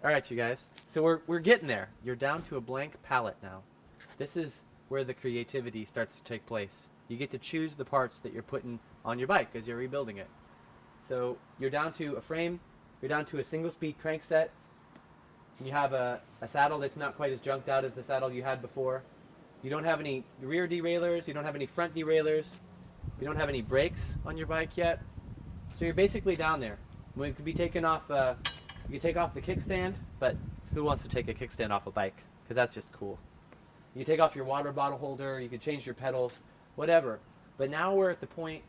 All right, you guys. So we're getting there. You're down to a blank palette now. This is where the creativity starts to take place. You get to choose the parts that you're putting on your bike as you're rebuilding it. So you're down to a frame, you're down to a single speed crankset, you have a saddle that's not quite as junked out as the saddle you had before. You don't have any rear derailleurs, you don't have any front derailleurs, you don't have any brakes on your bike yet. So you're basically down there. We could be taking off, you can take off the kickstand, but who wants to take a kickstand off a bike? Because that's just cool. You can take off your water bottle holder, you can change your pedals, whatever. But now we're at the point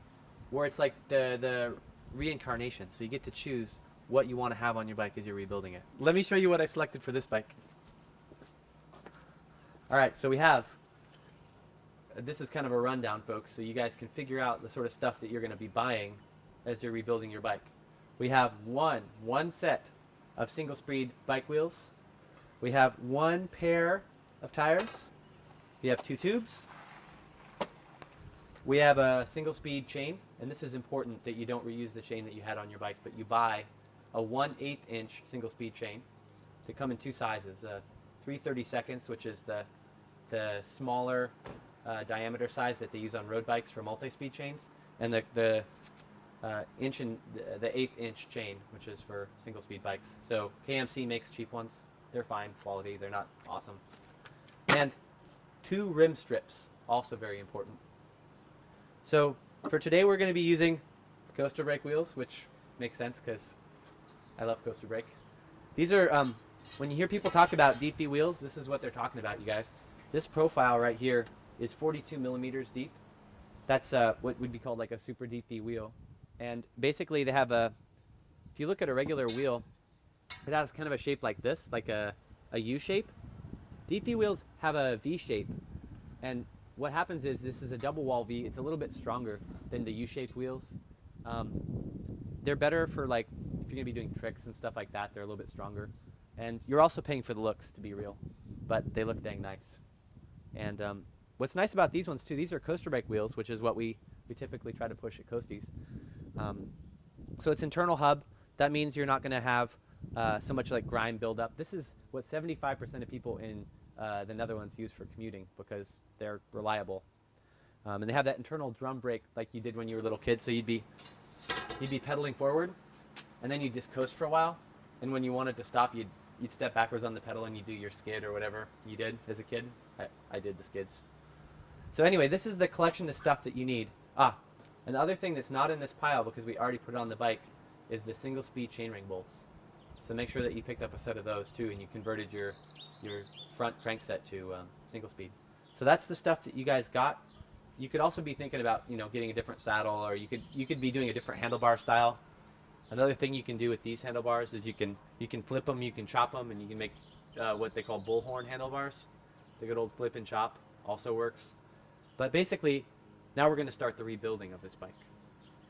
where it's like the reincarnation. So you get to choose what you want to have on your bike as you're rebuilding it. Let me show you what I selected for this bike. All right, so we have, this is kind of a rundown, folks, so you guys can figure out the sort of stuff that you're going to be buying as you're rebuilding your bike. We have one set of single speed bike wheels. We have one pair of tires. We have 2 tubes. We have a single speed chain, and this is important that you don't reuse the chain that you had on your bike, but you buy a 1/8 inch single speed chain. They come in 2 sizes, 3/32, which is the smaller diameter size that they use on road bikes for multi-speed chains, and the 1/8 inch chain, which is for single speed bikes. So KMC makes cheap ones. They're fine quality, they're not awesome. And 2 rim strips, also very important. So for today we're going to be using coaster brake wheels, which makes sense because I love coaster brake. These are, when you hear people talk about deep V wheels, this is what they're talking about, you guys. This profile right here is 42 millimeters deep. That's what would be called like a super deep V wheel. And basically they have if you look at a regular wheel, it has kind of a shape like this, like a U shape. Deep V wheels have a V shape. And what happens is this is a double wall V. It's a little bit stronger than the U-shaped wheels. They're better for like if you're gonna be doing tricks and stuff like that. They're a little bit stronger, and you're also paying for the looks, to be real, but they look dang nice. And what's nice about these ones too, these are coaster brake wheels, which is what we typically try to push at Coasties. So it's internal hub. That means you're not gonna have so much like grime buildup. This is what 75% of people in the Netherlands use for commuting because they're reliable. And they have that internal drum brake like you did when you were a little kid. So you'd be pedaling forward, and then you'd just coast for a while. And when you wanted to stop, you'd step backwards on the pedal and you'd do your skid or whatever you did as a kid. I did the skids. So anyway, this is the collection of stuff that you need. And the other thing that's not in this pile because we already put it on the bike is the single speed chainring bolts. So make sure that you picked up a set of those too, and you converted your front crankset to single speed. So that's the stuff that you guys got. You could also be thinking about getting a different saddle, or you could be doing a different handlebar style. Another thing you can do with these handlebars is you can flip them, you can chop them, and you can make what they call bullhorn handlebars. The good old flip and chop also works. But basically, now we're going to start the rebuilding of this bike.